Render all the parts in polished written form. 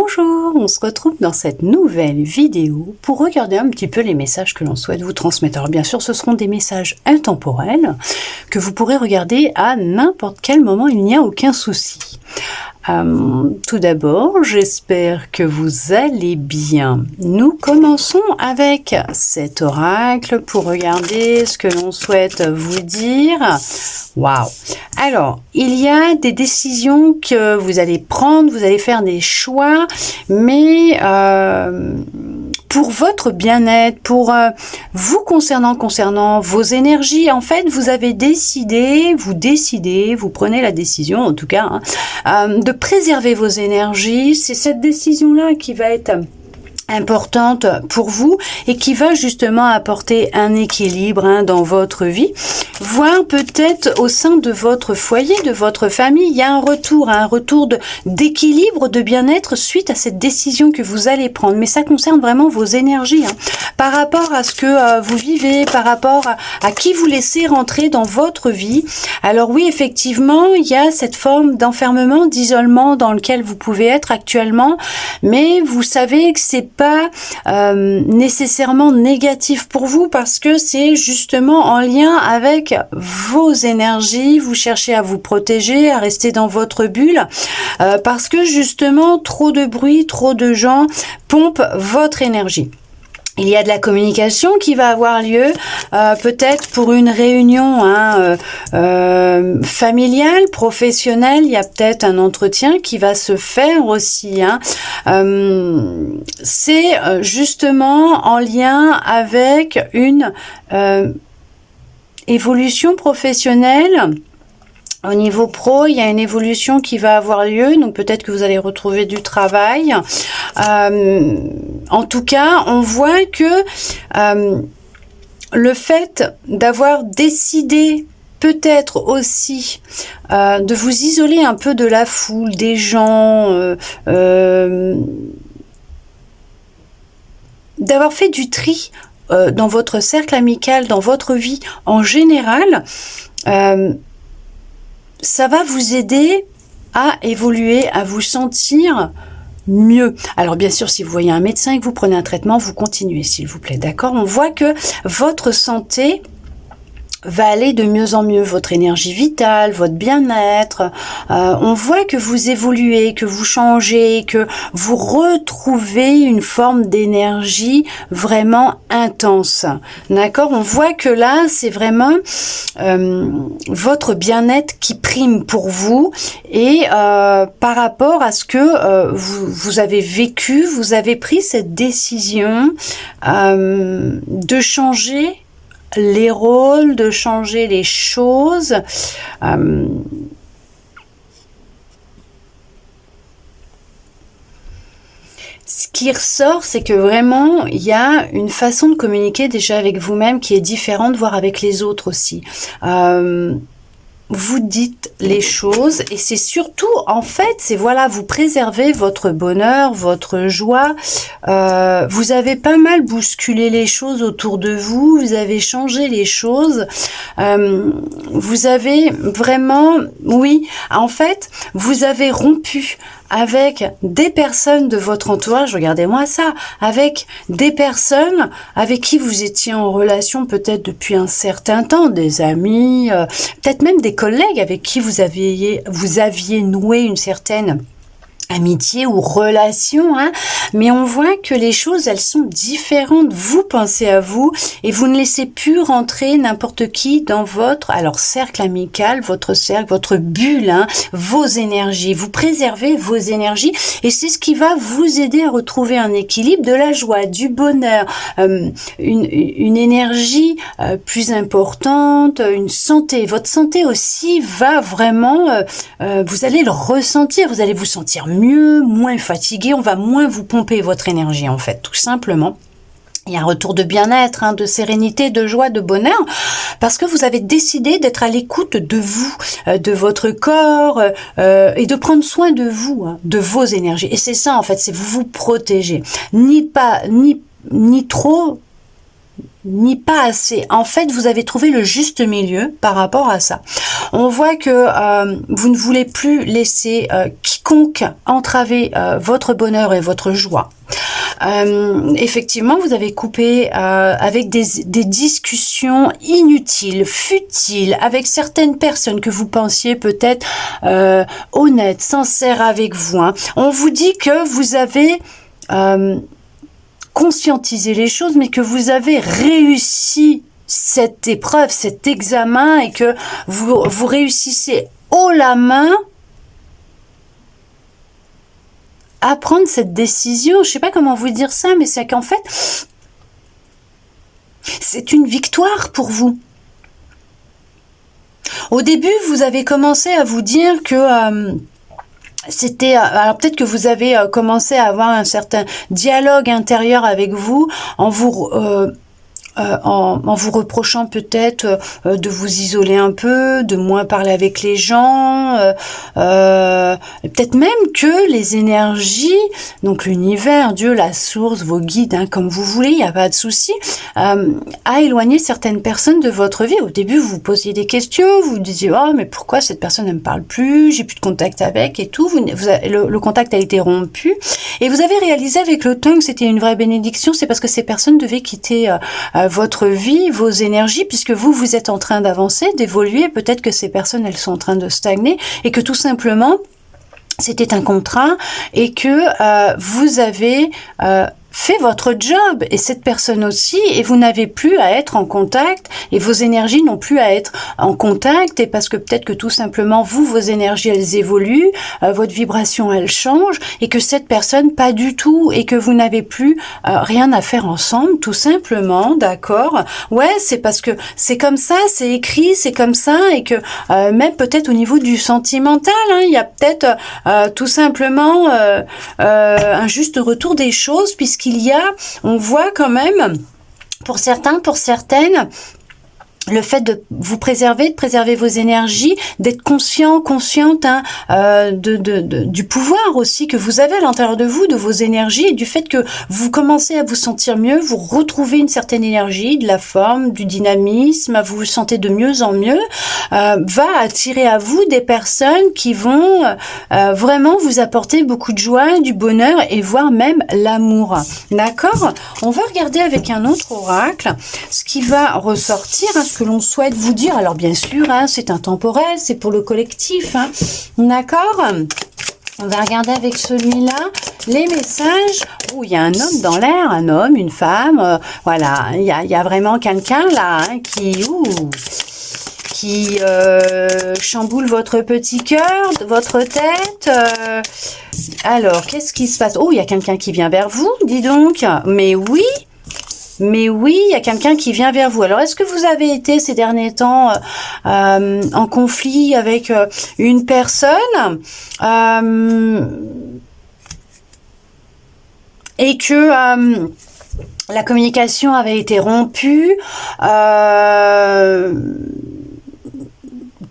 Bonjour, on se retrouve dans cette nouvelle vidéo pour regarder un petit peu les messages que l'on souhaite vous transmettre. Alors bien sûr, ce seront des messages intemporels que vous pourrez regarder à n'importe quel moment, il n'y a aucun souci. Tout d'abord, j'espère que vous allez bien. Nous commençons avec cet oracle pour regarder ce que l'on souhaite vous dire. Waouh! Alors, il y a des décisions que vous allez prendre, vous allez faire des choix, mais pour votre bien-être, pour vous concernant vos énergies, en fait, vous avez décidé, vous prenez la décision, en tout cas, de préserver vos énergies. C'est cette décision-là qui va être importante pour vous et qui va justement apporter un équilibre dans votre vie, voire peut-être au sein de votre foyer, de votre famille, il y a un retour d'équilibre, de bien-être suite à cette décision que vous allez prendre. Mais ça concerne vraiment vos énergies, par rapport à ce que vous vivez, par rapport à qui vous laissez rentrer dans votre vie. Alors oui, effectivement, il y a cette forme d'enfermement, d'isolement dans lequel vous pouvez être actuellement, mais vous savez que c'est pas nécessairement négatif pour vous parce que c'est justement en lien avec vos énergies. Vous cherchez à vous protéger, à rester dans votre bulle parce que justement trop de bruit, trop de gens pompent votre énergie. Il y a de la communication qui va avoir lieu, peut-être pour une réunion familiale, professionnelle. Il y a peut-être un entretien qui va se faire aussi. C'est justement en lien avec une évolution professionnelle. Au niveau pro, il y a une évolution qui va avoir lieu, donc peut-être que vous allez retrouver du travail. En tout cas, on voit que le fait d'avoir décidé peut-être aussi de vous isoler un peu de la foule, des gens, d'avoir fait du tri dans votre cercle amical, dans votre vie en général, ça va vous aider à évoluer, à vous sentir mieux. Alors bien sûr, si vous voyez un médecin et que vous prenez un traitement, vous continuez s'il vous plaît, d'accord? On voit que votre santé va aller de mieux en mieux, votre énergie vitale, votre bien-être. On voit que vous évoluez, que vous changez, que vous retrouvez une forme d'énergie vraiment intense. D'accord? On voit que là, c'est vraiment votre bien-être qui prime pour vous et par rapport à ce que vous avez vécu, vous avez pris cette décision de changer les rôles, de changer les choses. Ce qui ressort, c'est que vraiment, il y a une façon de communiquer déjà avec vous-même qui est différente, voire avec les autres aussi. Vous dites les choses et c'est surtout, en fait, c'est voilà, vous préservez votre bonheur, votre joie. Vous avez pas mal bousculé les choses autour de vous, vous avez changé les choses. Vous avez vraiment, oui, en fait, vous avez rompu avec des personnes de votre entourage, regardez-moi ça, avec des personnes avec qui vous étiez en relation peut-être depuis un certain temps, des amis, peut-être même des collègues avec qui vous aviez noué une certaine amitié ou relation, mais on voit que les choses, elles sont différentes. Vous pensez à vous et vous ne laissez plus rentrer n'importe qui dans votre cercle amical, votre cercle, votre bulle, vos énergies. Vous préservez vos énergies et c'est ce qui va vous aider à retrouver un équilibre, de la joie, du bonheur, une énergie plus importante, une santé. Votre santé aussi va vraiment, vous allez le ressentir, vous allez vous sentir mieux, moins fatigué, on va moins vous pomper votre énergie en fait, tout simplement. Il y a un retour de bien-être, de sérénité, de joie, de bonheur, parce que vous avez décidé d'être à l'écoute de vous, de votre corps, et de prendre soin de vous, de vos énergies. Et c'est ça en fait, c'est vous protéger. Ni trop, ni pas assez. En fait, vous avez trouvé le juste milieu par rapport à ça. On voit que vous ne voulez plus laisser quiconque entraver votre bonheur et votre joie. Effectivement, vous avez coupé avec des discussions inutiles, futiles, avec certaines personnes que vous pensiez peut-être honnêtes, sincères avec vous. Hein. On vous dit que vous avez conscientisé les choses, mais que vous avez réussi cette épreuve, cet examen, et que vous réussissez haut la main à prendre cette décision. Je sais pas comment vous dire ça, mais c'est qu'en fait, c'est une victoire pour vous. Au début, vous avez commencé à vous dire que c'était, alors peut-être que vous avez commencé à avoir un certain dialogue intérieur avec vous en vous en vous reprochant peut-être de vous isoler un peu, de moins parler avec les gens, peut-être même que les énergies, donc l'univers, Dieu, la source, vos guides, hein, comme vous voulez, il n'y a pas de souci, a éloigné certaines personnes de votre vie. Au début, vous vous posiez des questions, vous disiez « Oh, mais pourquoi cette personne ne me parle plus, j'ai plus de contact avec et tout ». Le contact a été rompu et vous avez réalisé avec le temps que c'était une vraie bénédiction. C'est parce que ces personnes devaient quitter votre vie, vos énergies, puisque vous êtes en train d'avancer, d'évoluer. Peut-être que ces personnes, elles sont en train de stagner et que tout simplement, c'était un contrat et que vous avez fait votre job et cette personne aussi, et vous n'avez plus à être en contact et vos énergies n'ont plus à être en contact, et parce que peut-être que tout simplement vos énergies elles évoluent, votre vibration elle change, et que cette personne pas du tout, et que vous n'avez plus rien à faire ensemble, tout simplement, d'accord? Ouais, c'est parce que c'est comme ça, c'est écrit, c'est comme ça, et que même peut-être au niveau du sentimental, hein, il y a peut-être tout simplement un juste retour des choses, puisqu'il y a, on voit quand même, pour certains, pour certaines, le fait de vous préserver, de préserver vos énergies, d'être conscient, consciente hein, du pouvoir aussi que vous avez à l'intérieur de vous, de vos énergies, et du fait que vous commencez à vous sentir mieux, vous retrouvez une certaine énergie, de la forme, du dynamisme, vous vous sentez de mieux en mieux, va attirer à vous des personnes qui vont vraiment vous apporter beaucoup de joie, du bonheur et voire même l'amour. D'accord? On va regarder avec un autre oracle ce qui va ressortir, hein, que l'on souhaite vous dire. Alors bien sûr, hein, c'est intemporel, c'est pour le collectif, hein, d'accord? On va regarder avec celui-là les messages. Oh, il y a un homme dans l'air, un homme, une femme, voilà, il y a vraiment quelqu'un là hein, qui chamboule votre petit cœur, votre tête. Alors, qu'est-ce qui se passe? Oh, il y a quelqu'un qui vient vers vous, dis donc. Mais oui, il y a quelqu'un qui vient vers vous. Alors, est-ce que vous avez été ces derniers temps en conflit avec une personne et que la communication avait été rompue,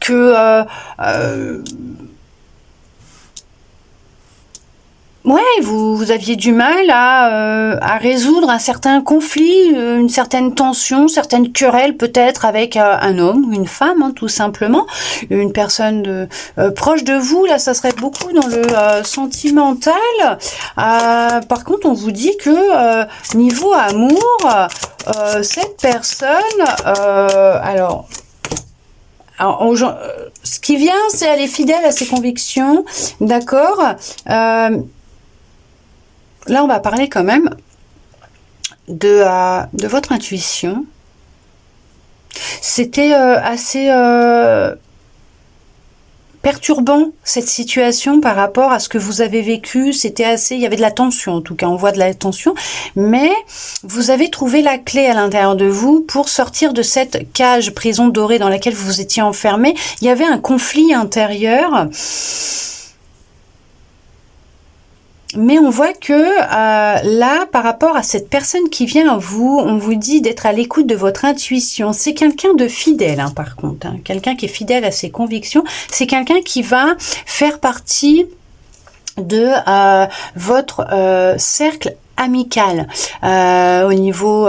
que ouais, vous aviez du mal à résoudre un certain conflit, une certaine tension, certaines querelles peut-être avec un homme ou une femme, hein, tout simplement, une personne proche de vous. Là, ça serait beaucoup dans le sentimental. Par contre, on vous dit que niveau amour, cette personne, alors ce qui vient, c'est elle est fidèle à ses convictions, d'accord. Là, on va parler quand même de votre intuition. C'était assez perturbant, cette situation, par rapport à ce que vous avez vécu. C'était assez, il y avait de la tension, en tout cas, on voit de la tension, mais vous avez trouvé la clé à l'intérieur de vous pour sortir de cette cage prison dorée dans laquelle vous étiez enfermé. Il y avait un conflit intérieur. Mais on voit que là, par rapport à cette personne qui vient à vous, on vous dit d'être à l'écoute de votre intuition. C'est quelqu'un de fidèle, hein, par contre. Hein. Quelqu'un qui est fidèle à ses convictions. C'est quelqu'un qui va faire partie de votre cercle amical, au niveau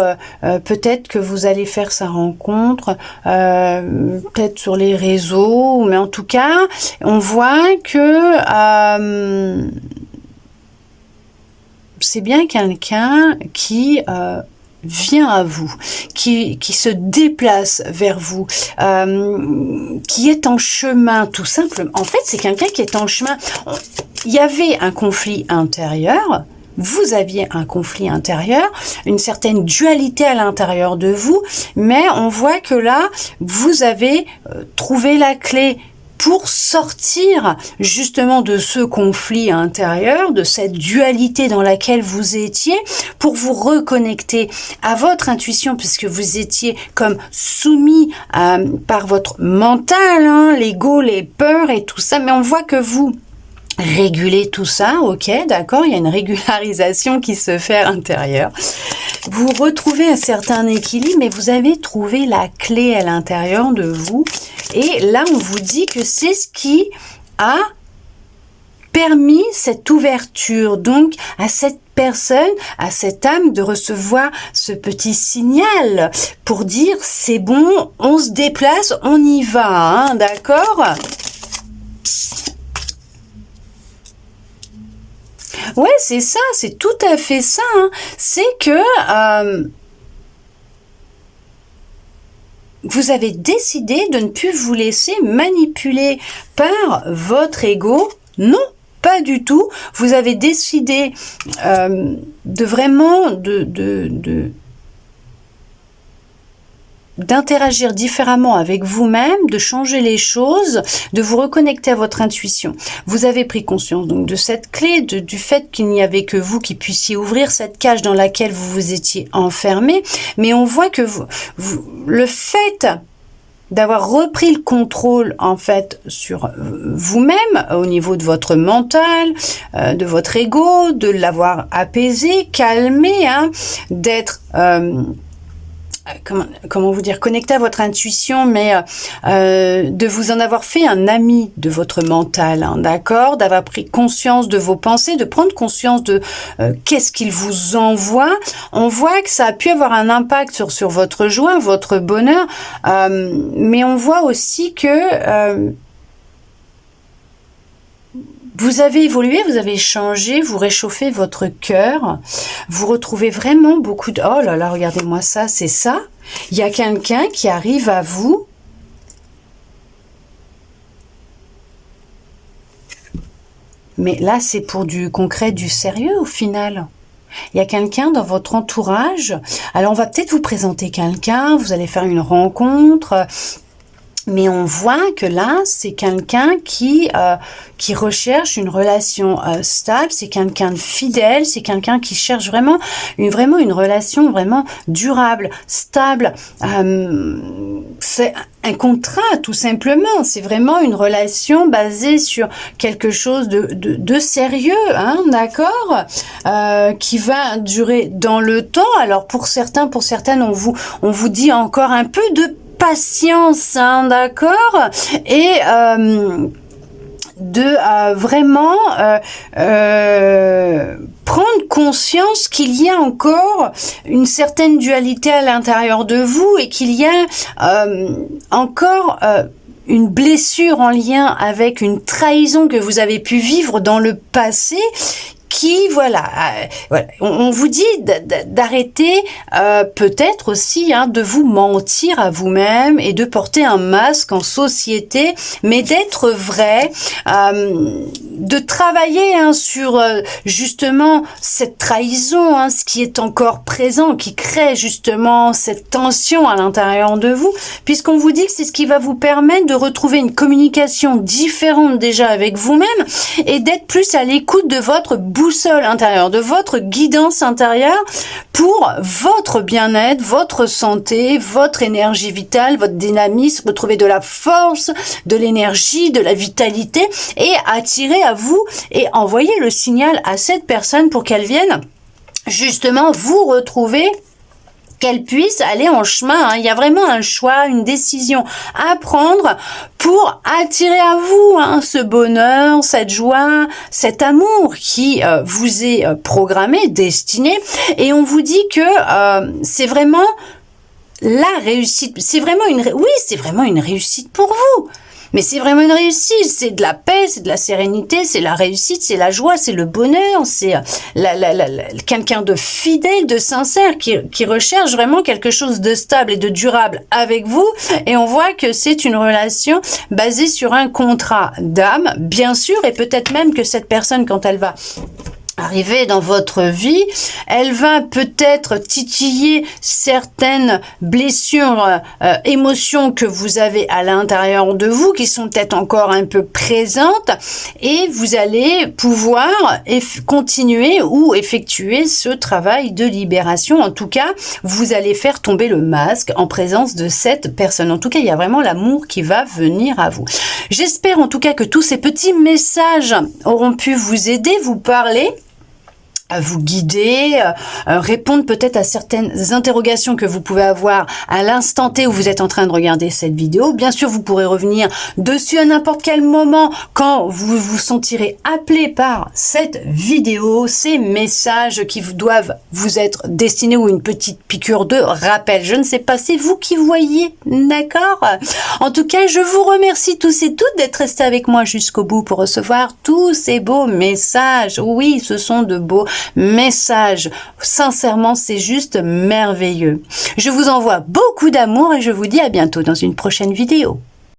peut-être que vous allez faire sa rencontre, peut-être sur les réseaux, mais en tout cas, on voit que c'est bien quelqu'un qui vient à vous, qui se déplace vers vous, qui est en chemin, tout simplement. En fait, c'est quelqu'un qui est en chemin. Il y avait un conflit intérieur, vous aviez un conflit intérieur, une certaine dualité à l'intérieur de vous, mais on voit que là, vous avez trouvé la clé pour sortir justement de ce conflit intérieur, de cette dualité dans laquelle vous étiez, pour vous reconnecter à votre intuition, puisque vous étiez comme soumis par votre mental, l'ego, les peurs et tout ça, mais on voit que vous régulez tout ça, ok, d'accord, il y a une régularisation qui se fait à l'intérieur. Vous retrouvez un certain équilibre, mais vous avez trouvé la clé à l'intérieur de vous. Et là, on vous dit que c'est ce qui a permis cette ouverture, donc à cette personne, à cette âme de recevoir ce petit signal pour dire c'est bon, on se déplace, on y va, d'accord ? Ouais, c'est ça, c'est tout à fait ça. C'est que vous avez décidé de ne plus vous laisser manipuler par votre ego. Non, pas du tout. Vous avez décidé de vraiment d'interagir différemment avec vous-même, de changer les choses, de vous reconnecter à votre intuition. Vous avez pris conscience donc de cette clé, du fait qu'il n'y avait que vous qui puissiez ouvrir cette cage dans laquelle vous vous étiez enfermé, mais on voit que le fait d'avoir repris le contrôle en fait sur vous-même au niveau de votre mental, de votre ego, de l'avoir apaisé, calmé, d'être comment vous dire, connecté à votre intuition, mais de vous en avoir fait un ami de votre mental, d'accord, d'avoir pris conscience de vos pensées, de prendre conscience de qu'est-ce qu'il vous envoie. On voit que ça a pu avoir un impact sur votre joie, votre bonheur, mais on voit aussi que vous avez évolué, vous avez changé, vous réchauffez votre cœur, vous retrouvez vraiment beaucoup de... Oh là là, regardez-moi ça, c'est ça. Il y a quelqu'un qui arrive à vous. Mais là, c'est pour du concret, du sérieux au final. Il y a quelqu'un dans votre entourage. Alors, on va peut-être vous présenter quelqu'un, vous allez faire une rencontre... Mais on voit que là, c'est quelqu'un qui recherche une relation stable, c'est quelqu'un de fidèle, c'est quelqu'un qui cherche vraiment une relation vraiment durable, stable. C'est un contrat, tout simplement. C'est vraiment une relation basée sur quelque chose de sérieux, d'accord, qui va durer dans le temps. Alors pour certains, pour certaines, on vous dit encore un peu de patience, d'accord, et de vraiment prendre conscience qu'il y a encore une certaine dualité à l'intérieur de vous et qu'il y a encore une blessure en lien avec une trahison que vous avez pu vivre dans le passé qui, voilà, on vous dit d'arrêter peut-être aussi de vous mentir à vous-même et de porter un masque en société, mais d'être vrai, de travailler sur justement cette trahison, ce qui est encore présent, qui crée justement cette tension à l'intérieur de vous, puisqu'on vous dit que c'est ce qui va vous permettre de retrouver une communication différente déjà avec vous-même et d'être plus à l'écoute de votre boussole intérieure, de votre guidance intérieure pour votre bien-être, votre santé, votre énergie vitale, votre dynamisme, retrouver de la force, de l'énergie, de la vitalité et attirer à vous et envoyer le signal à cette personne pour qu'elle vienne justement vous retrouver qu'elle puisse aller en chemin. Il y a vraiment un choix, une décision à prendre pour attirer à vous ce bonheur, cette joie, cet amour qui vous est programmé, destiné. Et on vous dit que c'est vraiment la réussite. C'est vraiment c'est vraiment une réussite pour vous. Mais c'est vraiment une réussite, c'est de la paix, c'est de la sérénité, c'est la réussite, c'est la joie, c'est le bonheur, c'est quelqu'un de fidèle, de sincère, qui recherche vraiment quelque chose de stable et de durable avec vous. Et on voit que c'est une relation basée sur un contrat d'âme, bien sûr, et peut-être même que cette personne, quand elle va arriver dans votre vie, elle va peut-être titiller certaines blessures, émotions que vous avez à l'intérieur de vous, qui sont peut-être encore un peu présentes, et vous allez pouvoir continuer ou effectuer ce travail de libération. En tout cas, vous allez faire tomber le masque en présence de cette personne. En tout cas, il y a vraiment l'amour qui va venir à vous. J'espère en tout cas que tous ces petits messages auront pu vous aider, vous parler, vous guider, répondre peut-être à certaines interrogations que vous pouvez avoir à l'instant T où vous êtes en train de regarder cette vidéo. Bien sûr, vous pourrez revenir dessus à n'importe quel moment quand vous vous sentirez appelé par cette vidéo, ces messages qui doivent vous être destinés, ou une petite piqûre de rappel. Je ne sais pas, c'est vous qui voyez, d'accord? En tout cas, je vous remercie tous et toutes d'être restés avec moi jusqu'au bout pour recevoir tous ces beaux messages. Oui, ce sont de beaux message. Sincèrement, c'est juste merveilleux. Je vous envoie beaucoup d'amour et je vous dis à bientôt dans une prochaine vidéo.